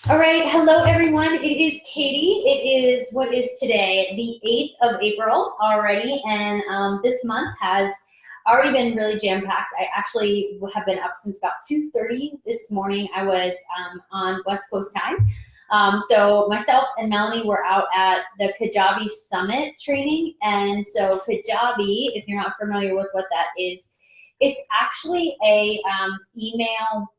All right, hello everyone. It is Katie. It is what is today, the 8th of April already, and this month has already been really jam-packed. I actually have been up since about 2:30 this morning. I was on West Coast time. So myself and Melanie were out at the Kajabi Summit training, and so Kajabi, if you're not familiar with what that is, it's actually a email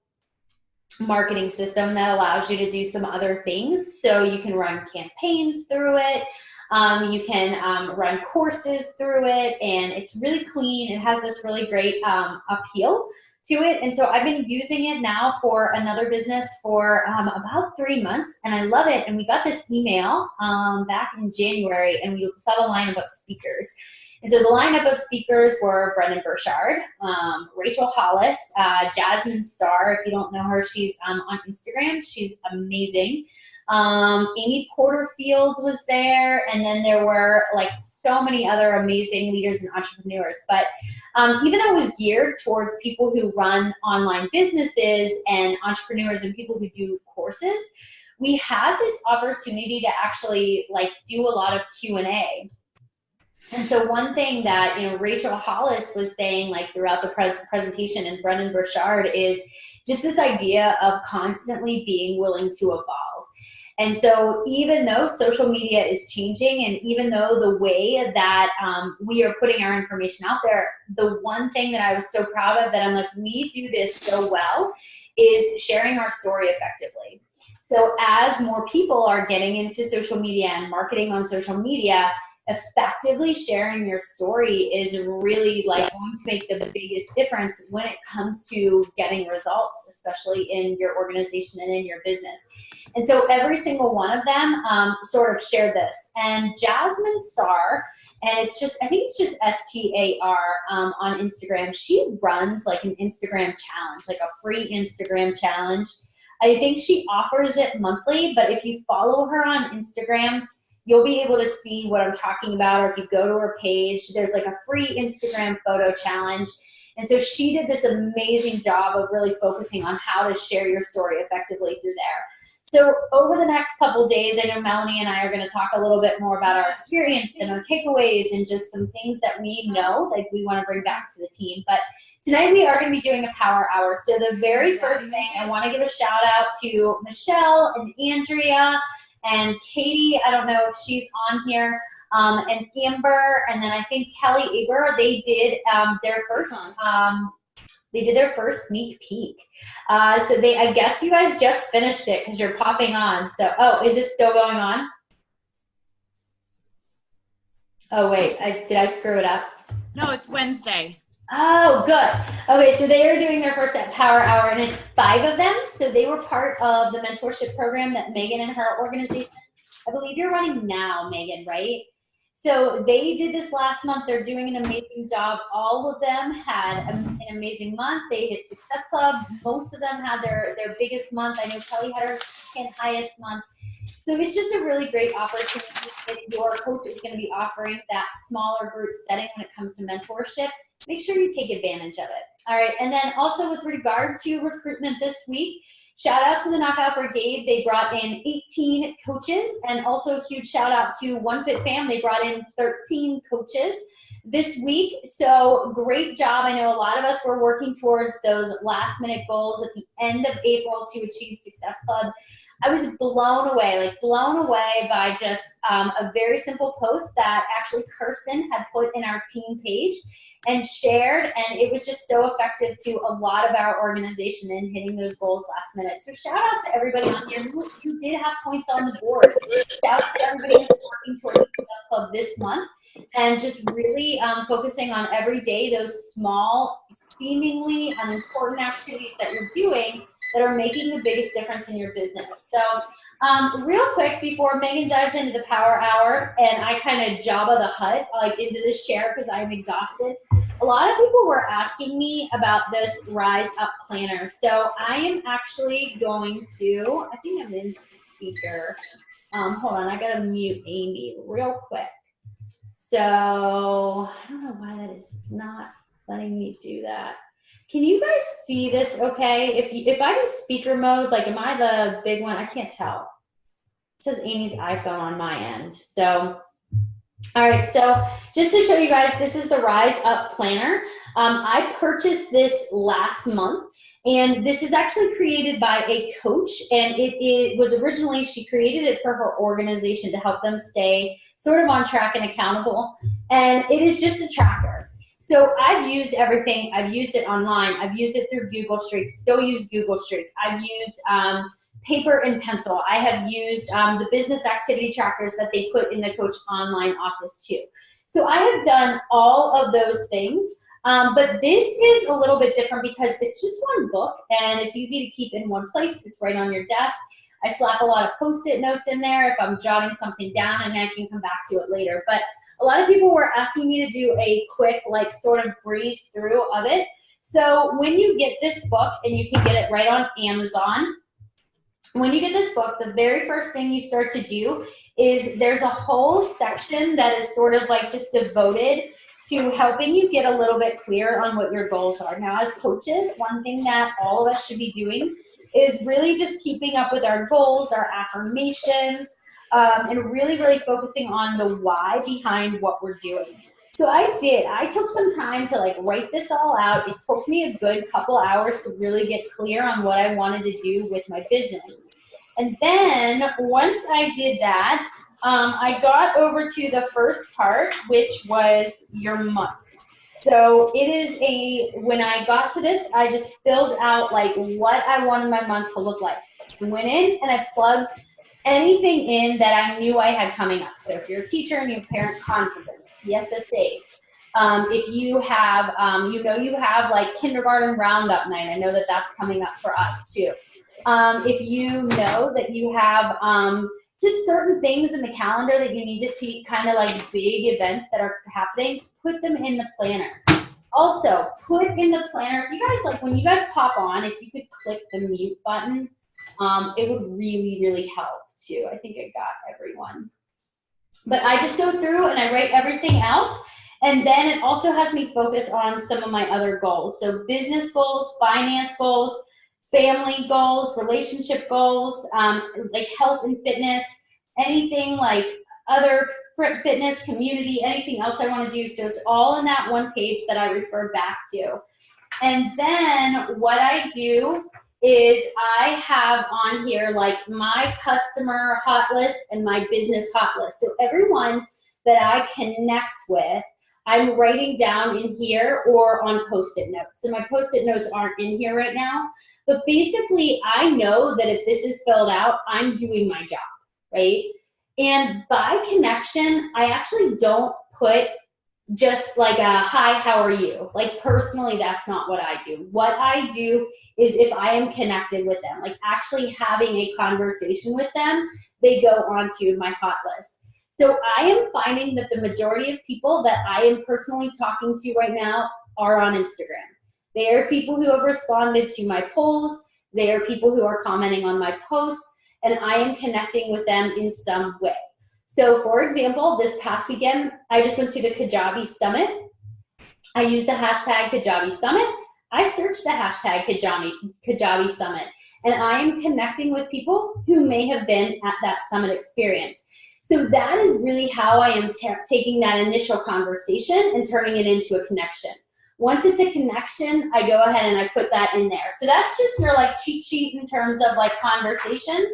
marketing system that allows you to do some other things. So you can run campaigns through it. You can run courses through it, and it's really clean. It has this really great appeal to it. And so I've been using it now for another business for about 3 months, and I love it. And we got this email back in January, and we saw the lineup of speakers. And so the lineup of speakers were Brendan Burchard, Rachel Hollis, Jasmine Starr. If you don't know her, she's on Instagram. She's amazing. Amy Porterfield was there, and then there were like so many other amazing leaders and entrepreneurs. But even though it was geared towards people who run online businesses and entrepreneurs and people who do courses, we had this opportunity to actually like do a lot of Q&A. And so one thing that, Rachel Hollis was saying like throughout the presentation, and Brendan Burchard, is just this idea of constantly being willing to evolve. And so even though social media is changing, and even though the way that we are putting our information out there, the one thing that I was so proud of that I'm like, we do this so well, is sharing our story effectively. So as more people are getting into social media and marketing on social media, effectively sharing your story is really like going to make the biggest difference when it comes to getting results, especially in your organization and in your business. And so every single one of them sort of shared this. And Jasmine Starr, and it's just, I think it's just STAR on Instagram. She runs like an Instagram challenge, like a free Instagram challenge. I think she offers it monthly, but if you follow her on Instagram, you'll be able to see what I'm talking about. Or if you go to her page, there's like a free Instagram photo challenge. And so she did this amazing job of really focusing on how to share your story effectively through there. So over the next couple of days, I know Melanie and I are going to talk a little bit more about our experience and our takeaways and just some things that we know like we want to bring back to the team. But tonight we are going to be doing a power hour. So the very first thing, I want to give a shout out to Michelle and Andrea and Katie. I don't know if she's on here, and Amber, and then I think Kelly Aber. They did their first. They did their first sneak peek. So I guess you guys just finished it because you're popping on. So, oh, is it still going on? Oh wait, did I screw it up? No, it's Wednesday. Oh, good. Okay, so they are doing their first Power Hour, and it's 5 of them. So they were part of the mentorship program that Megan and her organization, I believe you're running now, Megan, right? So they did this last month. They're doing an amazing job. All of them had an amazing month. They hit Success Club. Most of them had their biggest month. I know Kelly had her second highest month. So it's just a really great opportunity if your coach is going to be offering that smaller group setting when it comes to mentorship. Make sure you take advantage of it. All right, and then also with regard to recruitment this week, shout out to the Knockout Brigade. They brought in 18 coaches, and also a huge shout out to One Fit Fam. They brought in 13 coaches this week. So great job. I know a lot of us were working towards those last minute goals at the end of April to achieve Success Club. I was blown away by just a very simple post that actually Kirsten had put in our team page and shared, and it was just so effective to a lot of our organization in hitting those goals last minute. So shout out to everybody on here who did have points on the board. Shout out to everybody who's working towards Success Club this month, and just really focusing on every day those small, seemingly unimportant activities that you're doing that are making the biggest difference in your business. So real quick, before Megan dives into the power hour and I kind of Jabba the Hutt like into this chair because I'm exhausted, a lot of people were asking me about this Rise Up planner. So I am actually going to, I think I'm in speaker. Hold on, I gotta mute Amy real quick. So I don't know why that is not letting me do that. Can you guys see this okay? If I do speaker mode, like am I the big one? I can't tell. It says Amy's iPhone on my end. So, all right, so just to show you guys, this is the Rise Up Planner. I purchased this last month, and this is actually created by a coach, and it was originally, she created it for her organization to help them stay sort of on track and accountable, and it is just a tracker. So I've used everything. I've used it online. I've used it through Google Streak, still use Google Streak. I've used paper and pencil. I have used the business activity trackers that they put in the Coach Online office too. So I have done all of those things, but this is a little bit different because it's just one book and it's easy to keep in one place. It's right on your desk. I slap a lot of Post-it notes in there if I'm jotting something down, and I can come back to it later. But a lot of people were asking me to do a quick, like, sort of breeze through of it. So when you get this book, and you can get it right on Amazon, when you get this book, the very first thing you start to do is there's a whole section that is sort of like just devoted to helping you get a little bit clear on what your goals are. Now, as coaches, one thing that all of us should be doing is really just keeping up with our goals, our affirmations, and really, really focusing on the why behind what we're doing. So I took some time to like write this all out. It took me a good couple hours to really get clear on what I wanted to do with my business. And then once I did that, I got over to the first part, which was your month. So it is when I got to this, I just filled out like what I wanted my month to look like. I went in and I plugged anything in that I knew I had coming up. So if you're a teacher and you have parent conferences, PSSAs, if you have, you have like kindergarten roundup night, I know that that's coming up for us too. If you know that you have just certain things in the calendar that you need to kind of like big events that are happening, put them in the planner. Also, put in the planner, if you guys like, when you guys pop on, if you could click the mute button, it would really, really help too. I think I got everyone. But I just go through and I write everything out. And then it also has me focus on some of my other goals. So business goals, finance goals, family goals, relationship goals, like health and fitness, anything like other fitness, community, anything else I want to do. So it's all in that one page that I refer back to. And then what I do is I have on here like my customer hot list and my business hot list. So everyone that I connect with, I'm writing down in here or on Post-it notes. So my Post-it notes aren't in here right now, but basically I know that if this is filled out, I'm doing my job, right? And by connection, I actually don't put just like a, hi, how are you? Like personally, that's not what I do. What I do is if I am connected with them, like actually having a conversation with them, they go onto my hot list. So I am finding that the majority of people that I am personally talking to right now are on Instagram. They are people who have responded to my polls. They are people who are commenting on my posts, and I am connecting with them in some way. So for example, this past weekend, I just went to the Kajabi Summit. I used the hashtag Kajabi Summit. I searched the hashtag Kajabi Summit, and I am connecting with people who may have been at that summit experience. So that is really how I am taking that initial conversation and turning it into a connection. Once it's a connection, I go ahead and I put that in there. So that's just your like cheat sheet in terms of like conversations.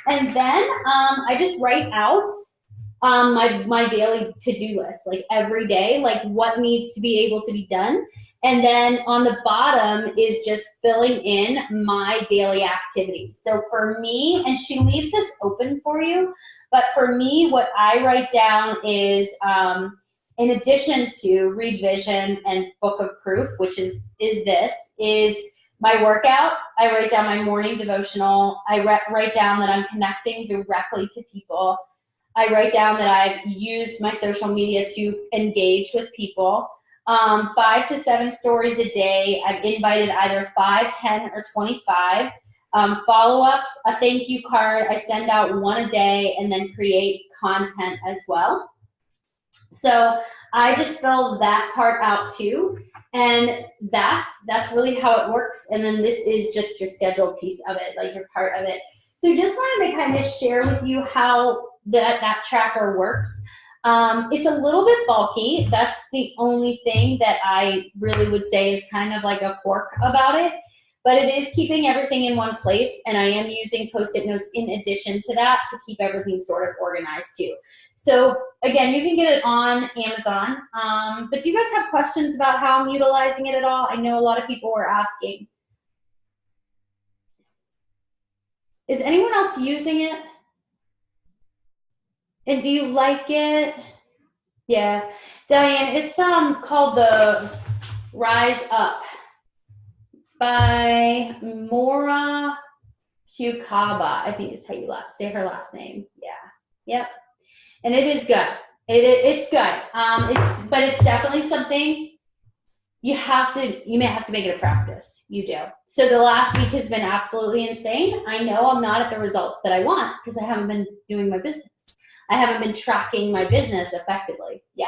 And then I just write out my daily to-do list, like every day, like what needs to be able to be done. And then on the bottom is just filling in my daily activities. So for me, and she leaves this open for you, but for me, what I write down is, in addition to Read Vision and Book of Proof, which is my workout. I write down my morning devotional. I write down that I'm connecting directly to people. I write down that I've used my social media to engage with people. 5 to 7 stories a day. I've invited either 5, 10, or 25. Follow-ups, a thank you card. I send out 1 a day and then create content as well. So I just fill that part out too. And that's really how it works. And then this is just your scheduled piece of it, like your part of it. So just wanted to kind of share with you how that tracker works. It's a little bit bulky. That's the only thing that I really would say is kind of like a quirk about it. But it is keeping everything in one place, and I am using Post-it notes in addition to that to keep everything sort of organized too. So again, you can get it on Amazon. But do you guys have questions about how I'm utilizing it at all? I know a lot of people were asking. Is anyone else using it? And do you like it? Yeah. Diane, it's called the Rise Up. It's by Mora Hukaba, I think is how you say her last name. Yeah. Yep. And it is good. It's good. But it's definitely something you may have to make it a practice. You do. So the last week has been absolutely insane. I know I'm not at the results that I want because I haven't been doing my business. I haven't been tracking my business effectively. Yeah.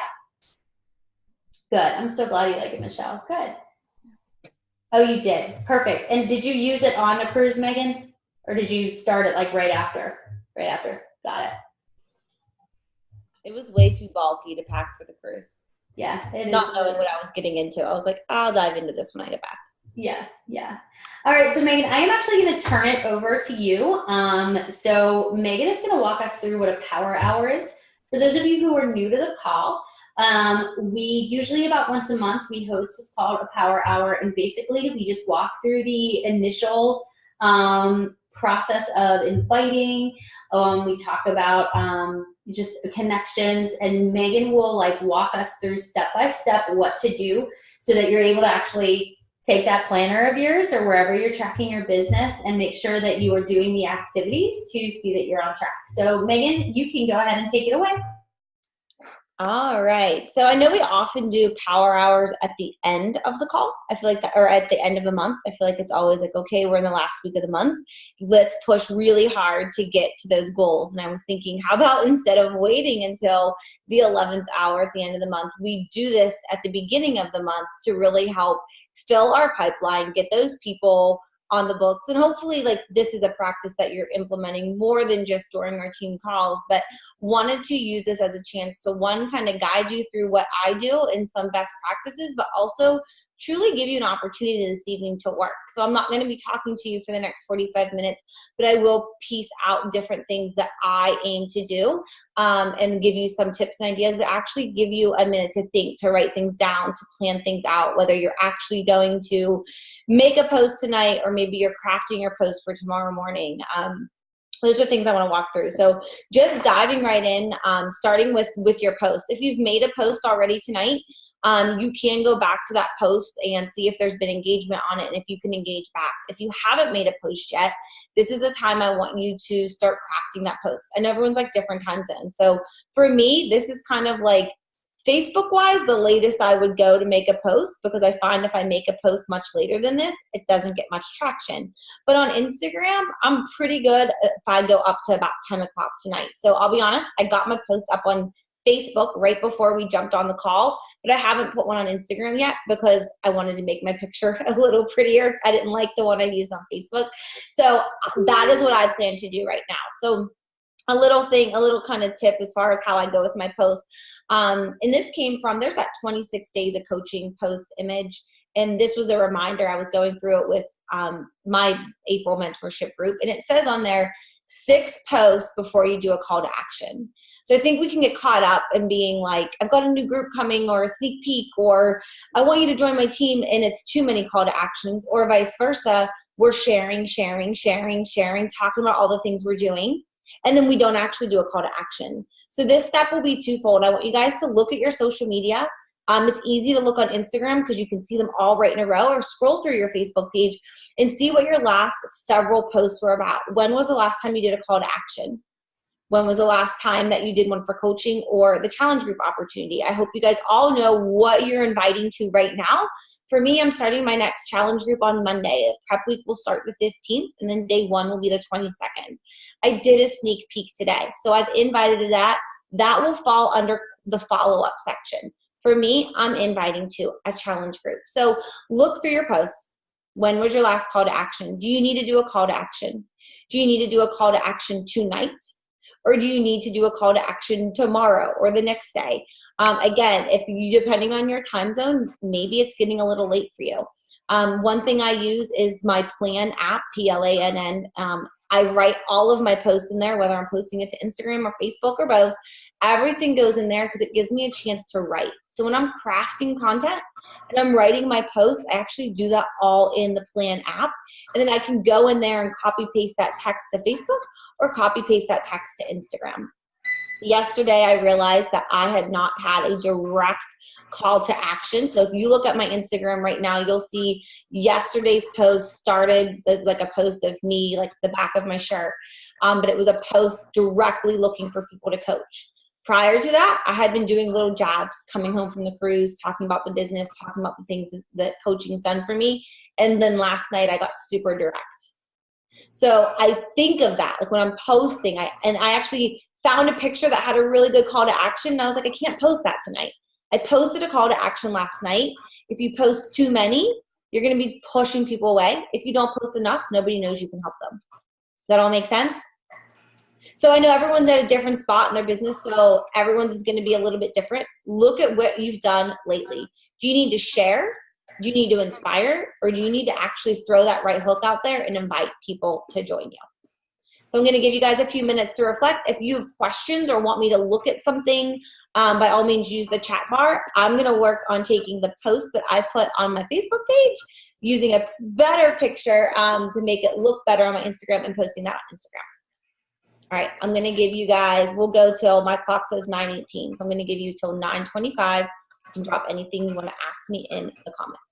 Good. I'm so glad you like it, Michelle. Good. Oh, you did. Perfect. And did you use it on the cruise, Megan? Or did you start it like right after? Right after. Got it. It was way too bulky to pack for the cruise. Yeah, it is. Not knowing what I was getting into. I was like, I'll dive into this when I get back. Yeah, yeah. All right, so Megan, I am actually going to turn it over to you. So Megan is going to walk us through what a power hour is. For those of you who are new to the call, we usually about once a month, we host what's called a power hour. And basically we just walk through the initial process of inviting. We talk about just connections, and Megan will like walk us through step by step what to do so that you're able to actually take that planner of yours or wherever you're tracking your business and make sure that you are doing the activities to see that you're on track. So Megan, you can go ahead and take it away. All right. So I know we often do power hours at the end of the call. I feel like that, or at the end of the month. I feel like it's always like, okay, we're in the last week of the month. Let's push really hard to get to those goals. And I was thinking, how about instead of waiting until the 11th hour at the end of the month, we do this at the beginning of the month to really help fill our pipeline, get those people on the books. And hopefully like this is a practice that you're implementing more than just during our team calls, but wanted to use this as a chance to one, kind of guide you through what I do and some best practices, but also truly give you an opportunity this evening to work. So I'm not going to be talking to you for the next 45 minutes, but I will piece out different things that I aim to do and give you some tips and ideas, but actually give you a minute to think, to write things down, to plan things out, whether you're actually going to make a post tonight or maybe you're crafting your post for tomorrow morning. Those are things I want to walk through. So just diving right in, starting with your post. If you've made a post already tonight, you can go back to that post and see if there's been engagement on it and if you can engage back. If you haven't made a post yet, this is the time I want you to start crafting that post. And everyone's like different time zones. So for me, this is kind of like Facebook-wise, the latest I would go to make a post, because I find if I make a post much later than this, it doesn't get much traction. But on Instagram, I'm pretty good if I go up to about 10 o'clock tonight. So I'll be honest, I got my post up on Facebook right before we jumped on the call, but I haven't put one on Instagram yet because I wanted to make my picture a little prettier. I didn't like the one I used on Facebook. So that is what I plan to do right now. So a little kind of tip as far as how I go with my posts. And this came from, there's that 26 days of coaching post image. And this was a reminder. I was going through it with my April mentorship group. And it says on there, 6 posts before you do a call to action. So I think we can get caught up in being like, I've got a new group coming, or a sneak peek, or I want you to join my team, and it's too many call to actions, or vice versa. We're sharing, talking about all the things we're doing, and then we don't actually do a call to action. So this step will be twofold. I want you guys to look at your social media. It's easy to look on Instagram because you can see them all right in a row, or scroll through your Facebook page and see what your last several posts were about. When was the last time you did a call to action? When was the last time that you did one for coaching or the challenge group opportunity? I hope you guys all know what you're inviting to right now. For me, I'm starting my next challenge group on Monday. Prep week will start the 15th, and then day 1 will be the 22nd. I did a sneak peek today, so I've invited to that. That will fall under the follow-up section. For me, I'm inviting to a challenge group. So look through your posts. When was your last call to action? Do you need to do a call to action? Do you need to do a call to action tonight? Or do you need to do a call to action tomorrow or the next day? Again, if you, depending on your time zone, maybe it's getting a little late for you. One thing I use is my Plan app, Plann. I write all of my posts in there, whether I'm posting it to Instagram or Facebook or both. Everything goes in there because it gives me a chance to write. So when I'm crafting content and I'm writing my posts, I actually do that all in the Plan app. And then I can go in there and copy paste that text to Facebook or copy paste that text to Instagram. Yesterday, I realized that I had not had a direct call to action. So if you look at my Instagram right now, you'll see yesterday's post started like a post of me, like the back of my shirt. But it was a post directly looking for people to coach. Prior to that, I had been doing little jabs, coming home from the cruise, talking about the business, talking about the things that coaching's done for me. And then last night, I got super direct. So I think of that, like when I'm posting, I actually found a picture that had a really good call to action. And I was like, I can't post that tonight. I posted a call to action last night. If you post too many, you're going to be pushing people away. If you don't post enough, nobody knows you can help them. Does that all make sense? So I know everyone's at a different spot in their business, so everyone's is going to be a little bit different. Look at what you've done lately. Do you need to share? Do you need to inspire? Or do you need to actually throw that right hook out there and invite people to join you? So I'm going to give you guys a few minutes to reflect. If you have questions or want me to look at something, by all means, use the chat bar. I'm going to work on taking the post that I put on my Facebook page, using a better picture to make it look better on my Instagram and posting that on Instagram. All right, I'm going to give you guys, we'll go till my clock says 9:18. So I'm going to give you till 9:25. You can drop anything you want to ask me in the comments.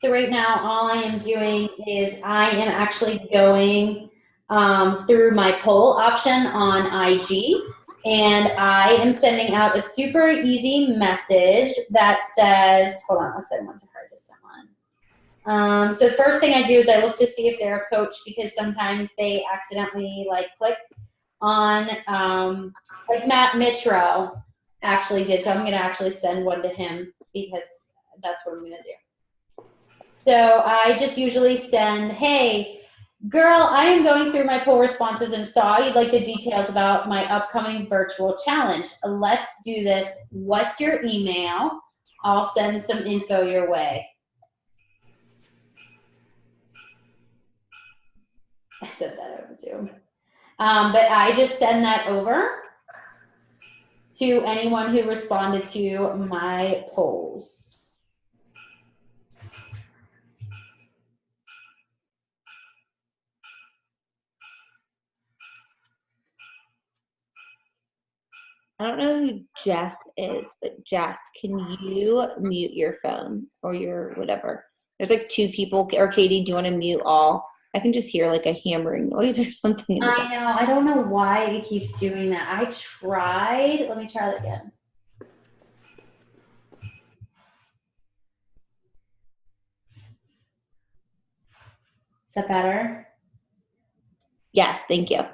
So right now, all I am doing is I am actually going through my poll option on IG, and I am sending out a super easy message that says, hold on, I'll send one to her, just send one. So the first thing I do is I look to see if they're a coach, because sometimes they accidentally like click on, like Matt Mitro actually did. So I'm gonna actually send one to him because that's what I'm gonna do. So I just usually send, hey, girl, I am going through my poll responses and saw you'd like the details about my upcoming virtual challenge. Let's do this. What's your email? I'll send some info your way. I sent that over too. But I just send that over to anyone who responded to my polls. I don't know who Jess is, but Jess, can you mute your phone or your whatever? There's like two people, or Katie, do you want to mute all? I can just hear like a hammering noise or something. I know. I don't know why it keeps doing that. I tried. Let me try that again. Is that better? Yes, thank you.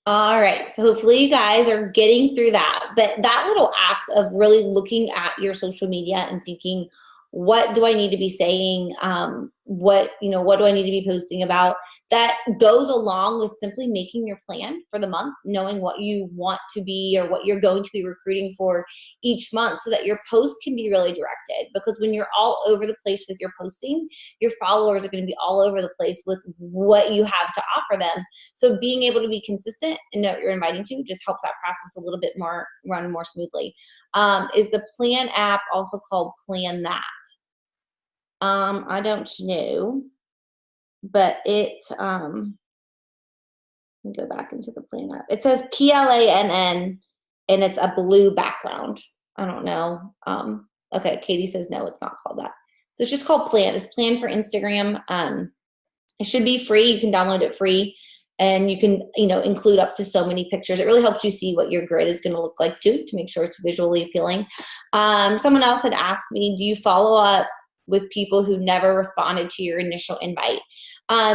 All right. So hopefully you guys are getting through that. But that little act of really looking at your social media and thinking, what do I need to be saying? What do I need to be posting about? That goes along with simply making your plan for the month, knowing what you want to be or what you're going to be recruiting for each month so that your posts can be really directed. Because when you're all over the place with your posting, your followers are going to be all over the place with what you have to offer them. So being able to be consistent and know what you're inviting to just helps that process a little bit more run more smoothly. Is the Plan app also called Plan That? I don't know, but let me go back into the Plan app. It says PLANN and it's a blue background. I don't know. Okay, Katie says no, it's not called that. So it's just called Plan. It's Plan for Instagram. It should be free. You can download it free. And you can, include up to so many pictures. It really helps you see what your grid is going to look like too, to make sure it's visually appealing. Someone else had asked me, do you follow up with people who never responded to your initial invite?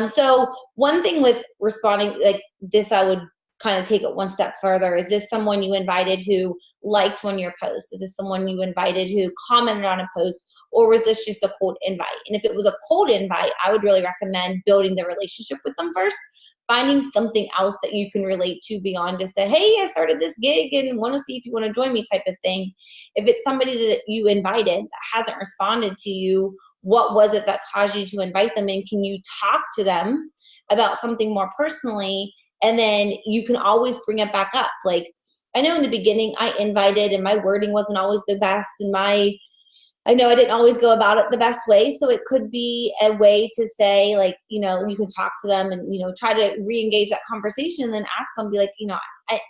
So one thing with responding like this, I would kind of take it one step further. Is this someone you invited who liked one of your posts? Is this someone you invited who commented on a post? Or was this just a cold invite? And if it was a cold invite, I would really recommend building the relationship with them first, finding something else that you can relate to beyond just a, hey, I started this gig and want to see if you want to join me type of thing. If it's somebody that you invited that hasn't responded to you, what was it that caused you to invite them? And can you talk to them about something more personally? And then you can always bring it back up. Like, I know in the beginning I invited and my wording wasn't always the best, and I know I didn't always go about it the best way. So it could be a way to say, like, you can talk to them and, try to re-engage that conversation and then ask them, be like,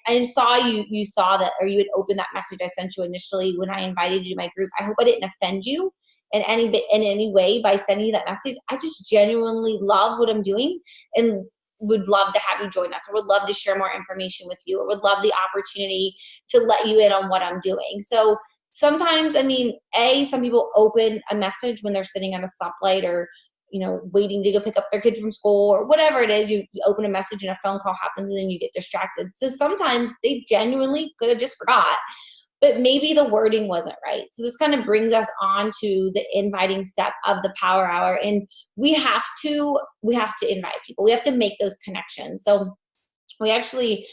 I saw you saw that, or you had opened that message I sent you initially when I invited you to my group. I hope I didn't offend you in any way by sending you that message. I just genuinely love what I'm doing and would love to have you join us, or would love to share more information with you, or would love the opportunity to let you in on what I'm doing. So sometimes, some people open a message when they're sitting at a stoplight or, waiting to go pick up their kid from school or whatever it is. You open a message and a phone call happens and then you get distracted. So sometimes they genuinely could have just forgot, but maybe the wording wasn't right. So this kind of brings us on to the inviting step of the Power Hour. And we have to invite people. We have to make those connections. So we actually,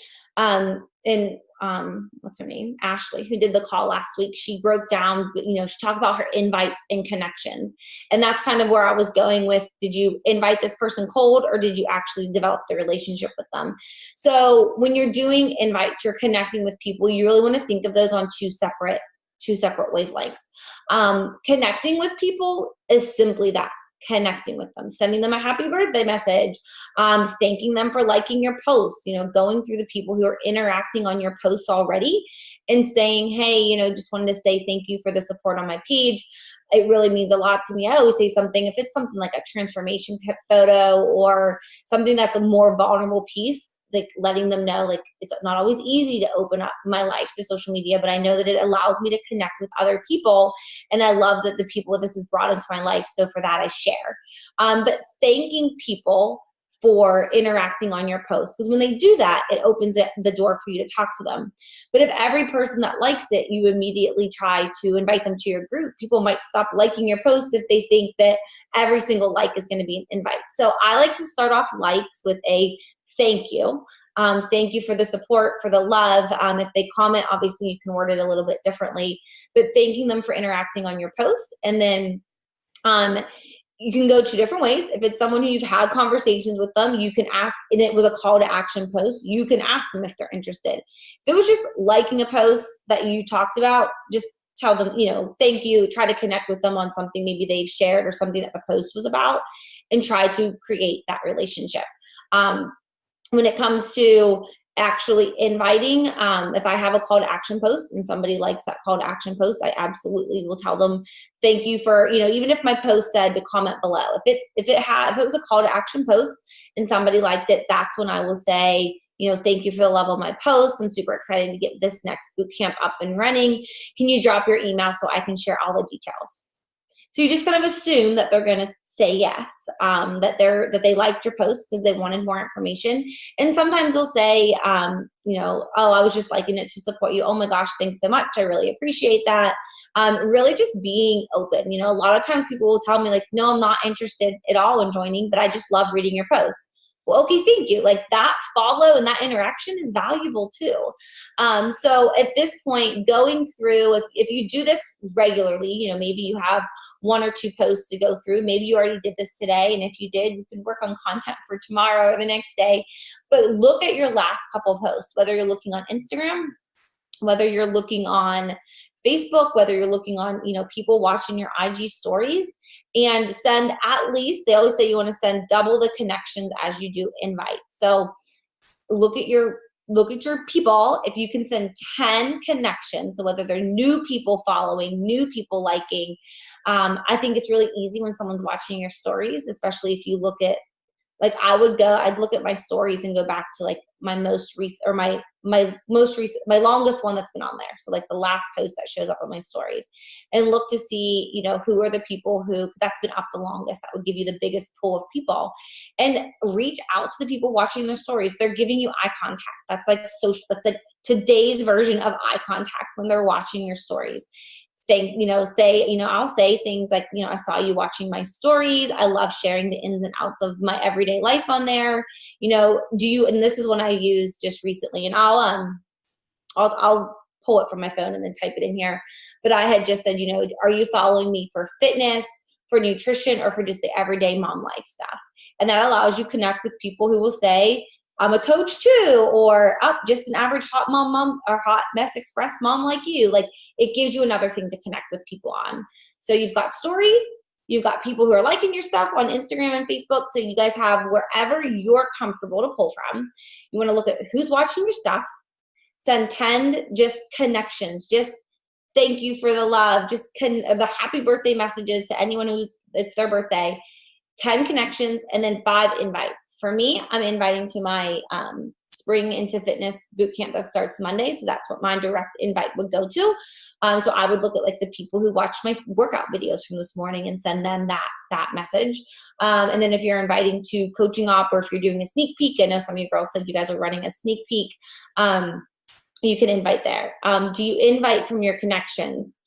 what's her name? Ashley, who did the call last week, she broke down, she talked about her invites and connections. And that's kind of where I was going with, did you invite this person cold or did you actually develop the relationship with them? So when you're doing invites, you're connecting with people, you really want to think of those on two separate wavelengths. Connecting with people is simply that. Connecting with them, sending them a happy birthday message, thanking them for liking your posts, going through the people who are interacting on your posts already and saying, hey, just wanted to say thank you for the support on my page. It really means a lot to me. I always say something, if it's something like a transformation photo or something that's a more vulnerable piece, like letting them know, like, it's not always easy to open up my life to social media, but I know that it allows me to connect with other people. And I love that the people this has brought into my life. So for that, I share. But thanking people for interacting on your post, because when they do that, it opens the door for you to talk to them. But if every person that likes it, you immediately try to invite them to your group, people might stop liking your posts if they think that every single like is going to be an invite. So I like to start off likes with a thank you. Thank you for the support, for the love. If they comment, obviously you can word it a little bit differently, but thanking them for interacting on your posts. And then you can go two different ways. If it's someone who you've had conversations with them, you can ask, and it was a call to action post, you can ask them if they're interested. If it was just liking a post that you talked about, just tell them, thank you, try to connect with them on something maybe they've shared or something that the post was about, and try to create that relationship. When it comes to actually inviting, if I have a call to action post and somebody likes that call to action post, I absolutely will tell them thank you for, even if my post said to comment below, if it was a call to action post and somebody liked it, that's when I will say, thank you for the love of my post. I'm super excited to get this next boot camp up and running. Can you drop your email so I can share all the details? So you just kind of assume that they're going to say yes, that they liked your post because they wanted more information. And sometimes they'll say, oh, I was just liking it to support you. Oh my gosh, thanks so much. I really appreciate that. Really just being open. A lot of times people will tell me like, no, I'm not interested at all in joining, but I just love reading your posts. Well, okay, thank you. Like that follow and that interaction is valuable too. So at this point, going through, if you do this regularly, maybe you have 1 or 2 posts to go through. Maybe you already did this today. And if you did, you can work on content for tomorrow or the next day. But look at your last couple posts, whether you're looking on Instagram, whether you're looking on Facebook, whether you're looking on, people watching your IG stories, and send at least, they always say you want to send double the connections as you do invites. So look at your people. If you can send 10 connections, so whether they're new people following, new people liking, I think it's really easy when someone's watching your stories, especially if you look at, like I'd look at my stories and go back to like my most recent, or my longest one that's been on there. So like the last post that shows up on my stories, and look to see, who are the people that's been up the longest. That would give you the biggest pool of people, and reach out to the people watching their stories. They're giving you eye contact. That's like social, that's like today's version of eye contact when they're watching your stories. I'll say things like, I saw you watching my stories. I love sharing the ins and outs of my everyday life on there. And this is one I used just recently, and I'll pull it from my phone and then type it in here. But I had just said, are you following me for fitness, for nutrition, or for just the everyday mom life stuff? And that allows you to connect with people who will say, I'm a coach too, or just an average hot mom or hot mess express mom like you. Like, it gives you another thing to connect with people on. So you've got stories, you've got people who are liking your stuff on Instagram and Facebook. So you guys have wherever you're comfortable to pull from. You want to look at who's watching your stuff. Send 10 just connections, just thank you for the love, just the happy birthday messages to anyone it's their birthday. 10 connections, and then 5 invites. For me, I'm inviting to my Spring into Fitness boot camp that starts Monday. So that's what my direct invite would go to. So I would look at like the people who watched my workout videos from this morning and send them that message. And then if you're inviting to coaching op, or if you're doing a sneak peek, I know some of you girls said you guys are running a sneak peek. You can invite there. Do you invite from your connections?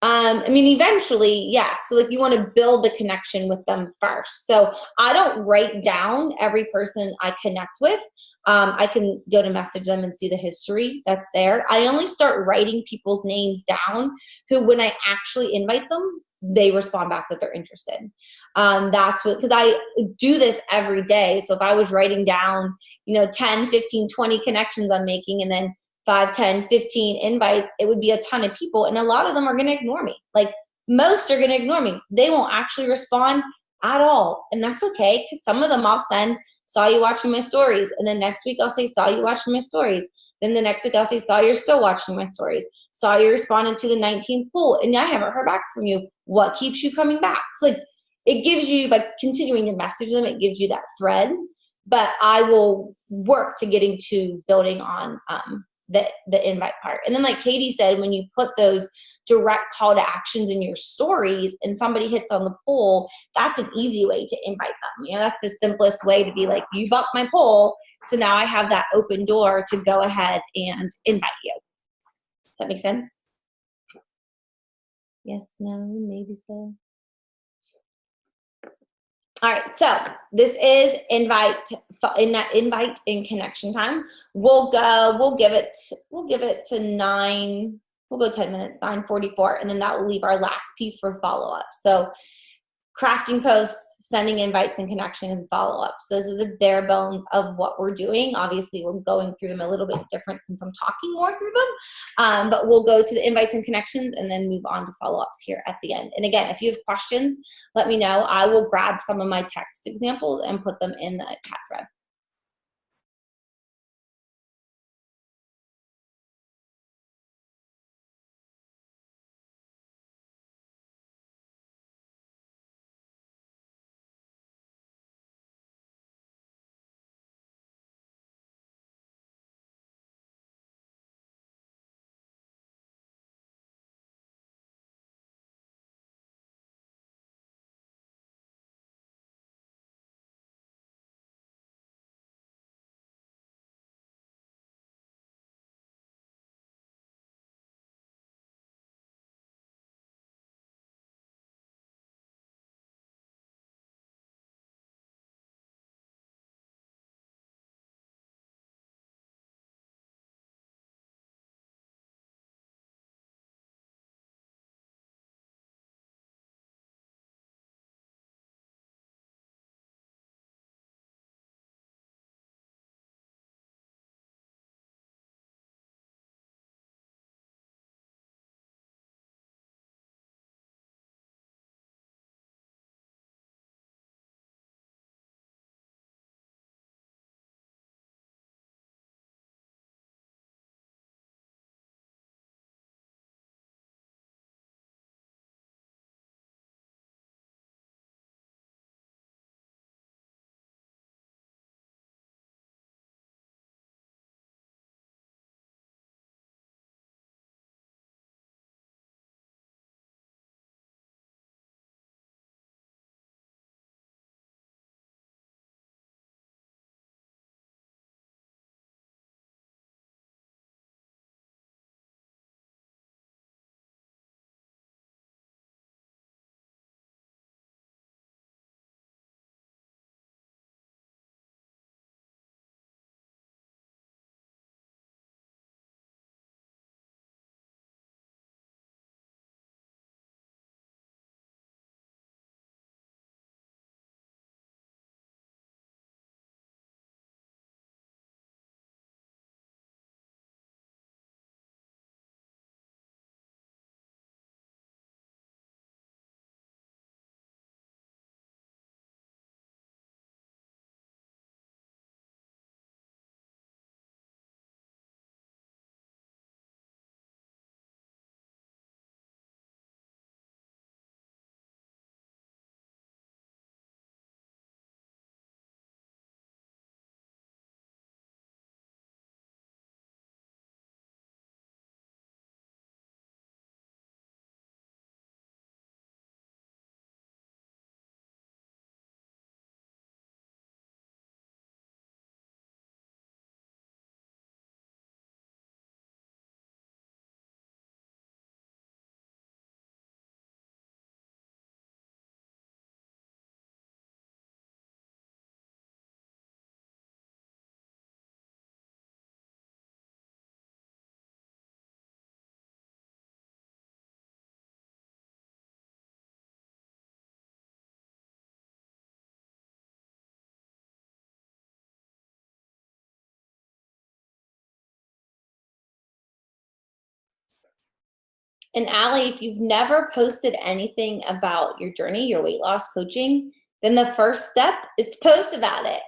Eventually, yes. So like you want to build the connection with them first. So I don't write down every person I connect with. I can go to message them and see the history that's there. I only start writing people's names down who, when I actually invite them, they respond back that they're interested. Because I do this every day. So if I was writing down, 10, 15, 20 connections I'm making, and then 5, 10, 15 invites, it would be a ton of people. And a lot of them are going to ignore me. Like, most are going to ignore me. They won't actually respond at all. And that's okay, because some of them I'll send, saw you watching my stories. And then next week I'll say, saw you watching my stories. Then the next week I'll say, saw you're still watching my stories. Saw you responded to the 19th poll. And I haven't heard back from you. What keeps you coming back? So like, it gives you, by continuing to message them, it gives you that thread. But I will work to getting to building on the invite part. And then like Katie said, when you put those direct call to actions in your stories and somebody hits on the poll, that's an easy way to invite them. That's the simplest way to be like, you bumped my poll, so now I have that open door to go ahead and invite you. Does that make sense? Yes, no, maybe so. All right, so this is invite in connection time. We'll give it to 9. We'll go 10 minutes, 9:44, and then that will leave our last piece for follow-up. So crafting posts, sending invites and connection, and follow-ups. Those are the bare bones of what we're doing. Obviously, we're going through them a little bit different since I'm talking more through them. But we'll go to the invites and connections and then move on to follow-ups here at the end. And again, if you have questions, let me know. I will grab some of my text examples and put them in the chat thread. And Allie, if you've never posted anything about your journey, your weight loss coaching, then the first step is to post about it.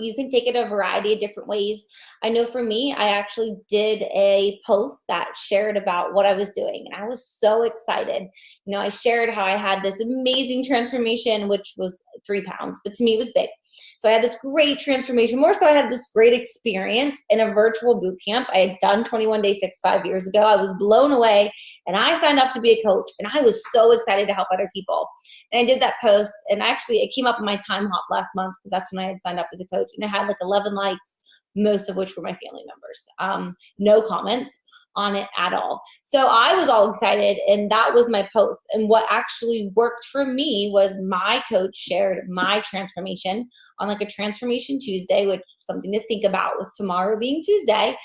You can take it a variety of different ways. I know for me, I actually did a post that shared about what I was doing, and I was so excited. You know, I shared how I had this amazing transformation, which was 3 pounds, but to me it was big. So I had this great transformation. More so, I had this great experience in a virtual boot camp. I had done 21 Day Fix 5 years ago. I was blown away, and I signed up to be a coach, and I was so excited to help other people. And I did that post, and actually it came up in my time hop last month because that's when I had signed up as a coach, and it had like 11 likes, most of which were my family members. No comments on it at all. So I was all excited, and that was my post. And what actually worked for me was my coach shared my transformation on like a Transformation Tuesday, which is something to think about with tomorrow being Tuesday.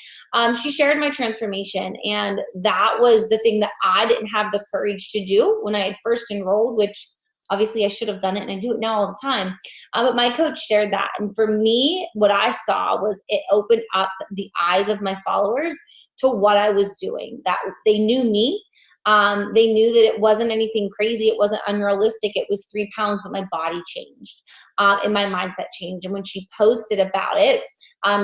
She shared my transformation, and that was the thing that I didn't have the courage to do when I had first enrolled, which obviously I should have done it, and I do it now all the time. But my coach shared that. And for me, what I saw was it opened up the eyes of my followers to what I was doing, that they knew me. They knew that it wasn't anything crazy. It wasn't unrealistic. It was 3 pounds, but my body changed and my mindset changed. And when she posted about it,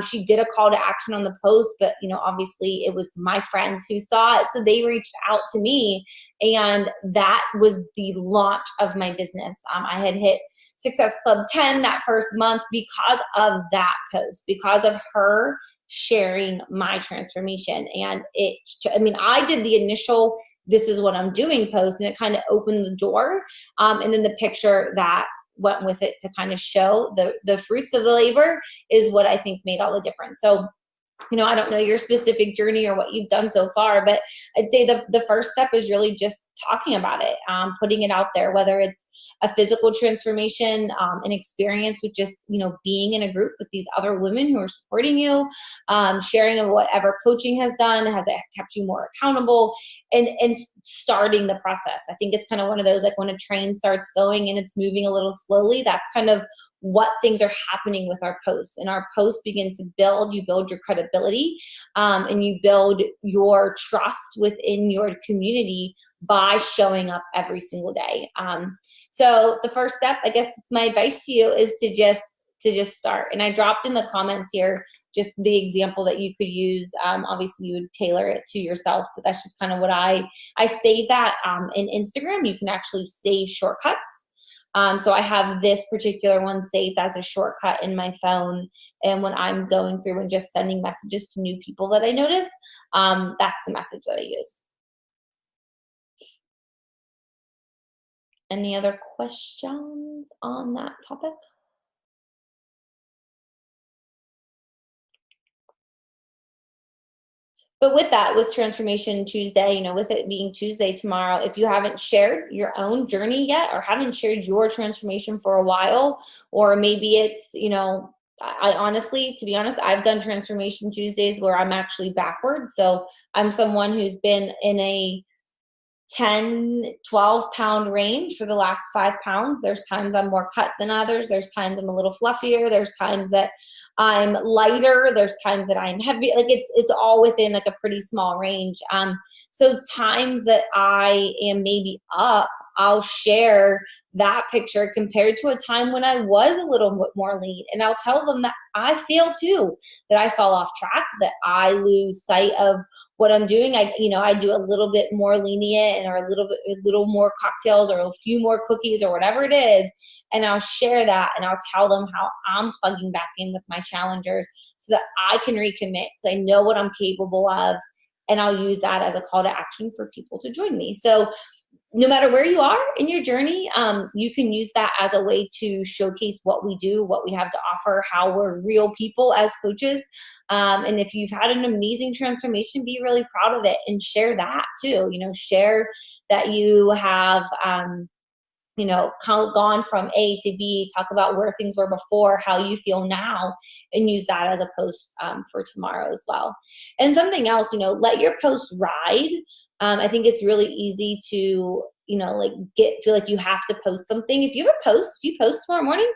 she did a call to action on the post, but obviously it was my friends who saw it. So they reached out to me, and that was the launch of my business. I had hit Success Club 10 that first month because of that post, because of her sharing my transformation. And I did the initial "this is what I'm doing" post, and it kind of opened the door. And then the picture that went with it to kind of show the fruits of the labor is what I think made all the difference. So I don't know your specific journey or what you've done so far, but I'd say the first step is really just talking about it, putting it out there, whether it's a physical transformation, an experience with just, being in a group with these other women who are supporting you, sharing of whatever coaching has done, has it kept you more accountable, and starting the process. I think it's kind of one of those, like when a train starts going and it's moving a little slowly, that's kind of what things are happening with our posts. And our posts begin to build, you build your credibility, and you build your trust within your community by showing up every single day. So the first step, I guess it's my advice to you, is to just start. And I dropped in the comments here just the example that you could use. Obviously you would tailor it to yourself, but that's just kind of what I save that in Instagram. You can actually save shortcuts. So I have this particular one saved as a shortcut in my phone. And when I'm going through and just sending messages to new people that I notice, that's the message that I use. Any other questions on that topic? But with that, with Transformation Tuesday, with it being Tuesday tomorrow, if you haven't shared your own journey yet, or haven't shared your transformation for a while, or maybe it's, I honestly, to be honest, I've done Transformation Tuesdays where I'm actually backwards. So I'm someone who's been in a 10, 12 pound range for the last 5 pounds. There's times I'm more cut than others. There's times I'm a little fluffier. There's times that I'm lighter. There's times that I'm heavy. Like it's all within like a pretty small range. So times that I am maybe up, I'll share that picture compared to a time when I was a little more lean. And I'll tell them that I feel too, that I fall off track, that I lose sight of what I'm doing. I do a little bit more lenient, or a little more cocktails, or a few more cookies, or whatever it is. And I'll share that, and I'll tell them how I'm plugging back in with my challengers so that I can recommit, because I know what I'm capable of. And I'll use that as a call to action for people to join me. So no matter where you are in your journey, you can use that as a way to showcase what we do, what we have to offer, how we're real people as coaches. And if you've had an amazing transformation, be really proud of it and share that too. Share that you have, gone from A to B, talk about where things were before, how you feel now, and use that as a post for tomorrow as well. And something else, let your post ride. I think it's really easy to, feel like you have to post something. If you post tomorrow morning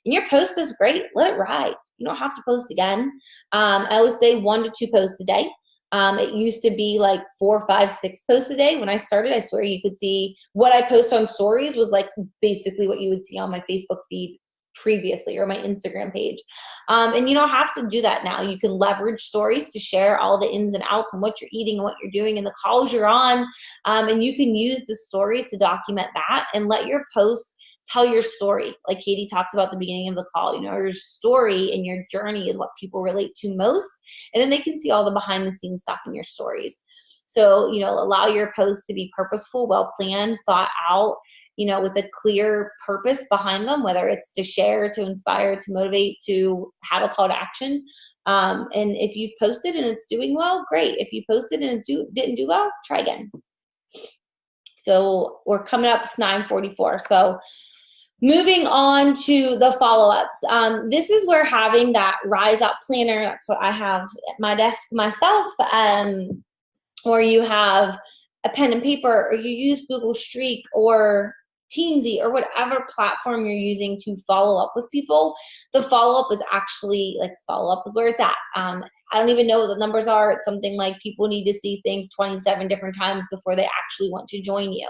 and your post is great, let it ride. You don't have to post again. I always say 1 to 2 posts a day. It used to be like 4, 5, 6 posts a day. When I started, I swear you could see what I post on stories was like basically what you would see on my Facebook feed previously, or my Instagram page. And you don't have to do that now. You can leverage stories to share all the ins and outs and what you're eating and what you're doing and the calls you're on. And you can use the stories to document that and let your posts tell your story. Like Katie talks about at the beginning of the call, you know, your story and your journey is what people relate to most. And then they can see all the behind the scenes stuff in your stories. So, you know, allow your posts to be purposeful, well planned, thought out, you know, with a clear purpose behind them, whether it's to share, to inspire, to motivate, to have a call to action. And if you've posted and it's doing well, great. If you posted and it didn't do well, try again. So we're coming up, it's 9:44. So moving on to the follow-ups. This is where having that Rise Up planner, that's what I have at my desk myself, or you have a pen and paper, or you use Google Streak or Teamsy or whatever platform you're using to follow up with people. The follow-up is actually, like, follow-up is where it's at. I don't even know what the numbers are. It's something like people need to see things 27 different times before they actually want to join you.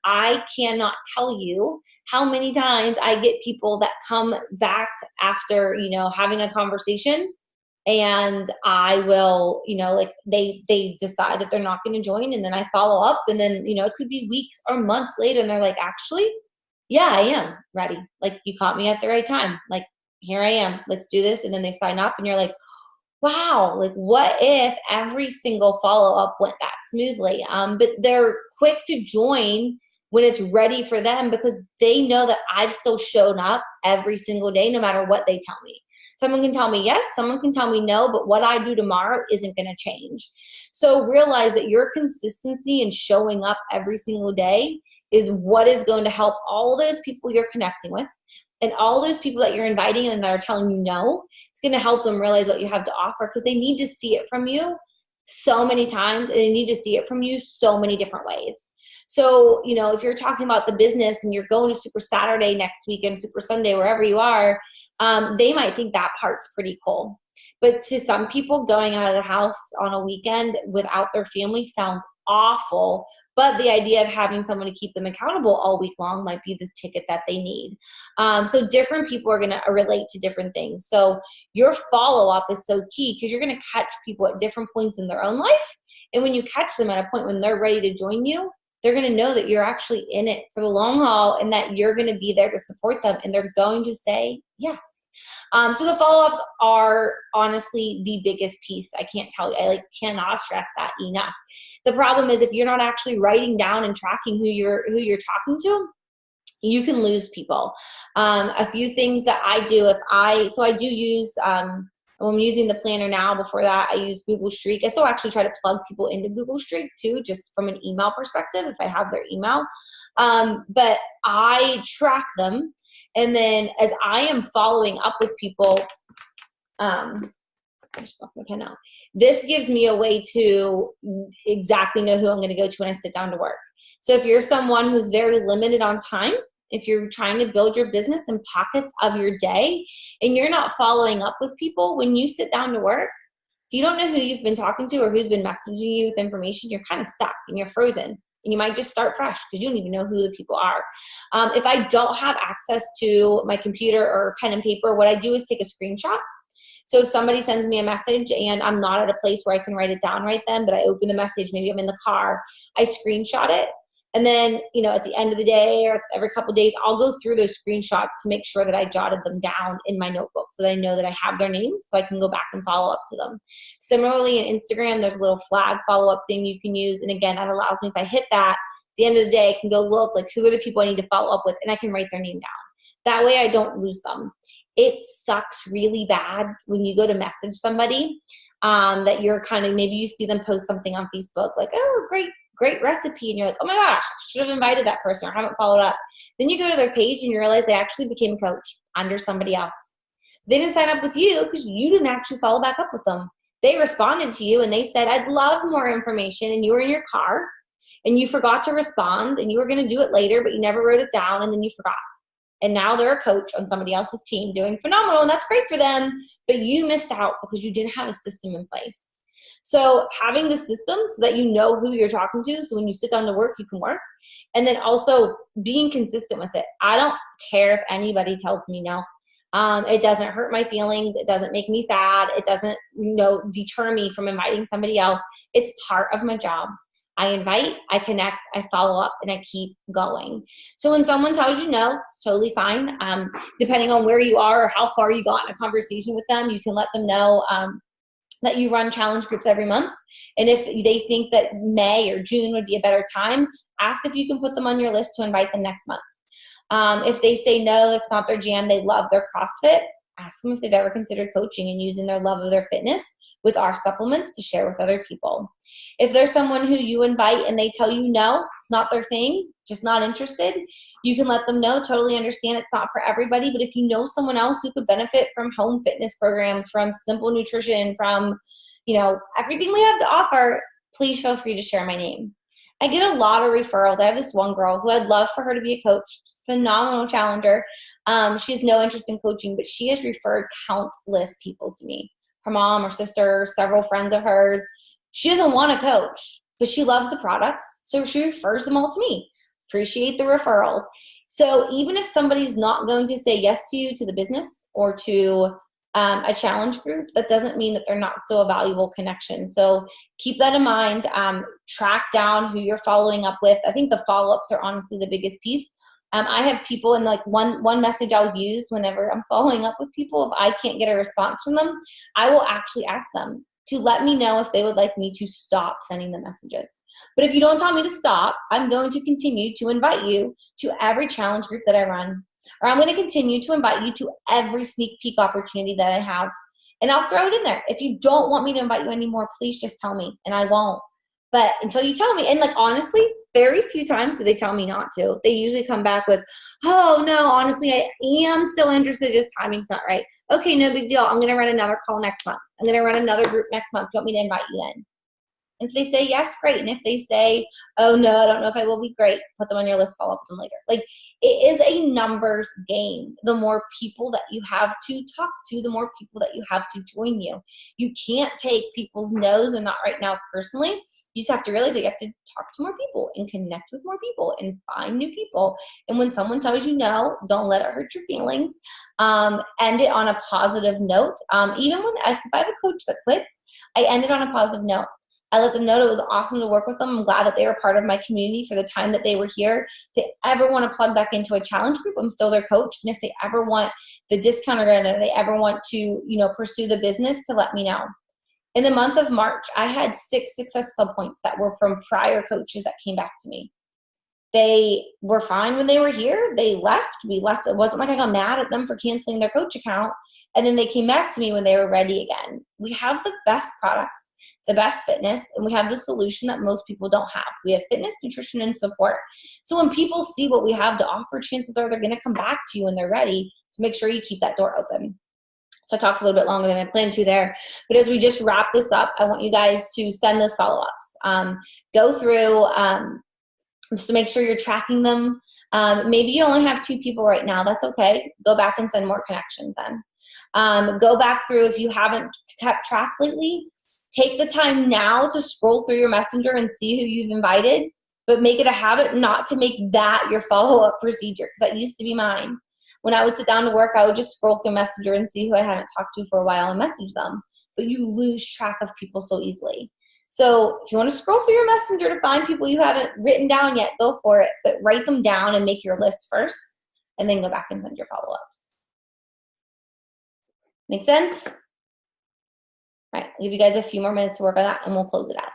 I cannot tell you how many times I get people that come back after, you know, having a conversation, and I will, you know, like they decide that they're not going to join, and then I follow up, and then, you know, it could be weeks or months later, and they're like, actually, yeah, I am ready. Like, you caught me at the right time. Like, here I am. Let's do this. And then they sign up, and you're like, wow, like, what if every single follow-up went that smoothly? But they're quick to join when it's ready for them, because they know that I've still shown up every single day, no matter what they tell me. Someone can tell me yes, someone can tell me no, but what I do tomorrow isn't going to change. So realize that your consistency and showing up every single day is what is going to help all those people you're connecting with, and all those people that you're inviting and that are telling you no. It's going to help them realize what you have to offer, because they need to see it from you so many times, and they need to see it from you so many different ways. So, you know, if you're talking about the business and you're going to Super Saturday next weekend, Super Sunday, wherever you are, they might think that part's pretty cool. But to some people, going out of the house on a weekend without their family sounds awful. But the idea of having someone to keep them accountable all week long might be the ticket that they need. So different people are going to relate to different things. So your follow-up is so key, because you're going to catch people at different points in their own life. And when you catch them at a point when they're ready to join you, they're going to know that you're actually in it for the long haul, and that you're going to be there to support them, and they're going to say yes. So the follow-ups are honestly the biggest piece. I can't tell you. I cannot stress that enough. The problem is, if you're not actually writing down and tracking who you're talking to, you can lose people. A few things that I do, I do use, I'm using the planner now. Before that, I use Google Streak. I still actually try to plug people into Google Streak too, just from an email perspective, if I have their email. But I track them. And then as I am following up with people, I just left my pen out. This gives me a way to exactly know who I'm going to go to when I sit down to work. So if you're someone who's very limited on time, if you're trying to build your business in pockets of your day, and you're not following up with people when you sit down to work, if you don't know who you've been talking to or who's been messaging you with information, you're kind of stuck and you're frozen. And you might just start fresh because you don't even know who the people are. If I don't have access to my computer or pen and paper, what I do is take a screenshot. So if somebody sends me a message and I'm not at a place where I can write it down right then, but I open the message, maybe I'm in the car, I screenshot it. And then, you know, at the end of the day or every couple of days, I'll go through those screenshots to make sure that I jotted them down in my notebook so that I know that I have their name so I can go back and follow up to them. Similarly, in Instagram, there's a little flag follow-up thing you can use. And again, that allows me, if I hit that, at the end of the day, I can go look, like, who are the people I need to follow up with, and I can write their name down. That way I don't lose them. It sucks really bad when you go to message somebody that you're kind of, maybe you see them post something on Facebook, like, oh, great recipe, and you're like, oh my gosh, I should have invited that person or haven't followed up. Then you go to their page and you realize they actually became a coach under somebody else. They didn't sign up with you because you didn't actually follow back up with them. They responded to you and they said, I'd love more information, and you were in your car and you forgot to respond, and you were going to do it later, but you never wrote it down, and then you forgot. And now they're a coach on somebody else's team doing phenomenal, and that's great for them, but you missed out because you didn't have a system in place. So having the system so that you know who you're talking to, so when you sit down to work, you can work. And then also being consistent with it. I don't care if anybody tells me no. It doesn't hurt my feelings. It doesn't make me sad. It doesn't, deter me from inviting somebody else. It's part of my job. I invite, I connect, I follow up, and I keep going. So when someone tells you no, it's totally fine. Depending on where you are or how far you got in a conversation with them, you can let them know that you run challenge groups every month. And if they think that May or June would be a better time, ask if you can put them on your list to invite them next month. If they say no, that's not their jam, they love their CrossFit, ask them if they've ever considered coaching and using their love of their fitness with our supplements to share with other people. If there's someone who you invite and they tell you no, it's not their thing, just not interested, you can let them know, totally understand it's not for everybody, but if you know someone else who could benefit from home fitness programs, from simple nutrition, from, everything we have to offer, please feel free to share my name. I get a lot of referrals. I have this one girl who I'd love for her to be a coach. She's a phenomenal challenger. She has no interest in coaching, but she has referred countless people to me. Her mom, her sister, several friends of hers. She doesn't want to coach, but she loves the products, so she refers them all to me. Appreciate the referrals. So even if somebody's not going to say yes to you to the business or to a challenge group, that doesn't mean that they're not still a valuable connection. So keep that in mind. Track down who you're following up with. I think the follow-ups are honestly the biggest piece. I have people, and like one message I'll use whenever I'm following up with people, if I can't get a response from them, I will actually ask them to let me know if they would like me to stop sending them messages. But if you don't tell me to stop, I'm going to continue to invite you to every challenge group that I run. Or I'm going to continue to invite you to every sneak peek opportunity that I have. And I'll throw it in there. If you don't want me to invite you anymore, please just tell me, and I won't. But until you tell me, and like honestly, very few times do they tell me not to. They usually come back with, oh no, honestly, I am still interested, just timing's not right. Okay, no big deal. I'm going to run another call next month. I'm going to run another group next month. Do you want me to invite you then? And if they say yes, great. And if they say, oh no, I don't know if I will, be great, put them on your list, follow up with them later. Like, it is a numbers game. The more people that you have to talk to, the more people that you have to join you. You can't take people's no's and not right nows personally. You just have to realize that you have to talk to more people and connect with more people and find new people. And when someone tells you no, don't let it hurt your feelings. End it on a positive note. Even if I have a coach that quits, I end it on a positive note. I let them know it was awesome to work with them. I'm glad that they were part of my community for the time that they were here. If they ever want to plug back into a challenge group, I'm still their coach. And if they ever want the discount or if they ever want to, pursue the business, to let me know. In the month of March, I had 6 Success Club points that were from prior coaches that came back to me. They were fine when they were here. They left. We left. It wasn't like I got mad at them for canceling their coach account. And then they came back to me when they were ready again. We have the best products, the best fitness, and we have the solution that most people don't have. We have fitness, nutrition, and support. So when people see what we have to offer, chances are they're going to come back to you when they're ready. So make sure you keep that door open. So I talked a little bit longer than I planned to there. But as we just wrap this up, I want you guys to send those follow-ups. Go through, just to make sure you're tracking them. Maybe you only have 2 people right now. That's okay. Go back and send more connections then. Go back through, if you haven't kept track lately, take the time now to scroll through your messenger and see who you've invited, but make it a habit not to make that your follow-up procedure, because that used to be mine. When I would sit down to work, I would just scroll through messenger and see who I hadn't talked to for a while and message them, but you lose track of people so easily. So if you want to scroll through your messenger to find people you haven't written down yet, go for it, but write them down and make your list first, and then go back and send your follow-ups. Make sense? All right, I'll give you guys a few more minutes to work on that, and we'll close it out.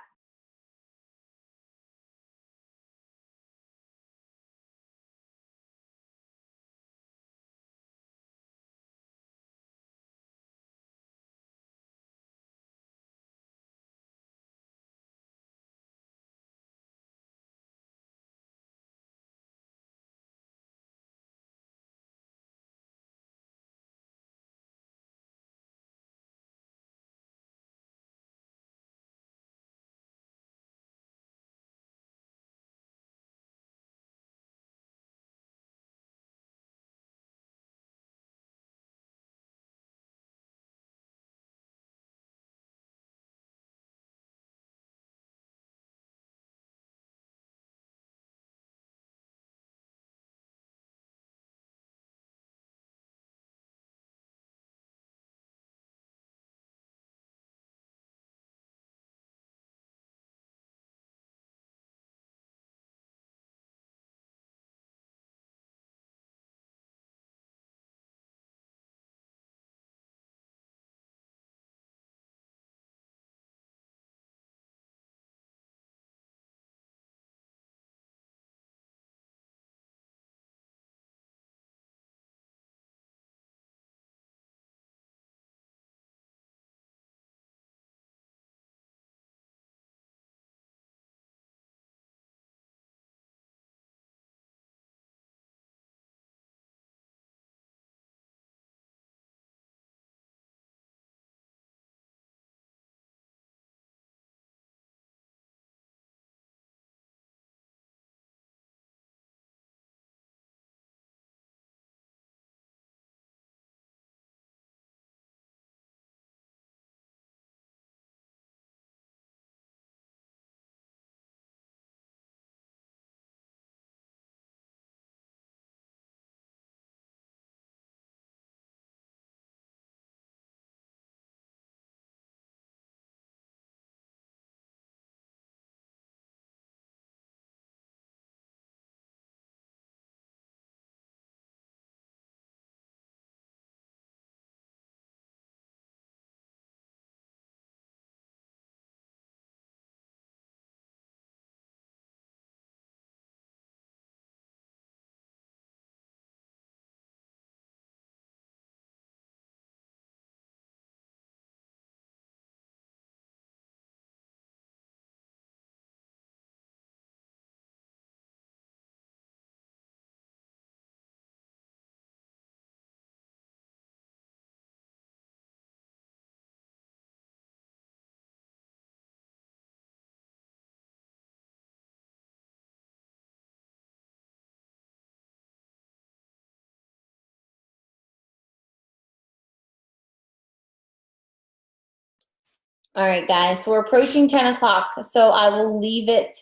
All right, guys. So we're approaching 10 o'clock. So I will leave it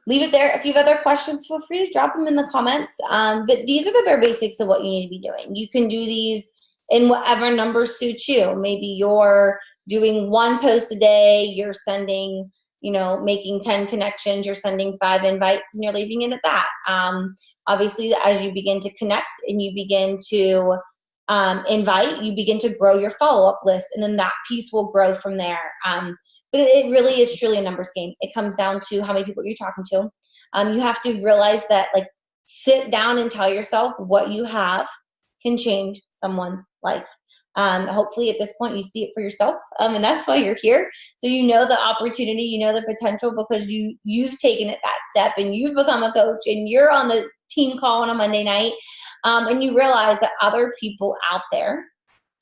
there. If you have other questions, feel free to drop them in the comments. But these are the bare basics of what you need to be doing. You can do these in whatever number suits you. Maybe you're doing 1 post a day, you're sending, making 10 connections, you're sending 5 invites, and you're leaving it at that. Obviously, as you begin to connect and you begin to invite, you begin to grow your follow-up list, and then that piece will grow from there. But it really is truly a numbers game. It comes down to how many people you're talking to. You have to realize that, sit down and tell yourself what you have can change someone's life. Hopefully at this point you see it for yourself, and that's why you're here. So you know the opportunity, you know the potential, because you've taken it that step and you've become a coach and you're on the team call on a Monday night, and you realize that other people out there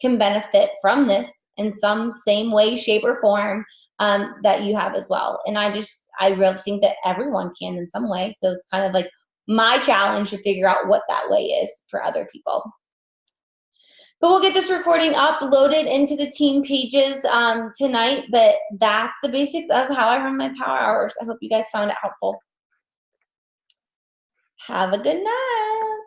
can benefit from this in some same way, shape, or form that you have as well. And I really think that everyone can in some way. So it's kind of like my challenge to figure out what that way is for other people. But we'll get this recording uploaded into the team pages tonight. But that's the basics of how I run my power hours. I hope you guys found it helpful. Have a good night.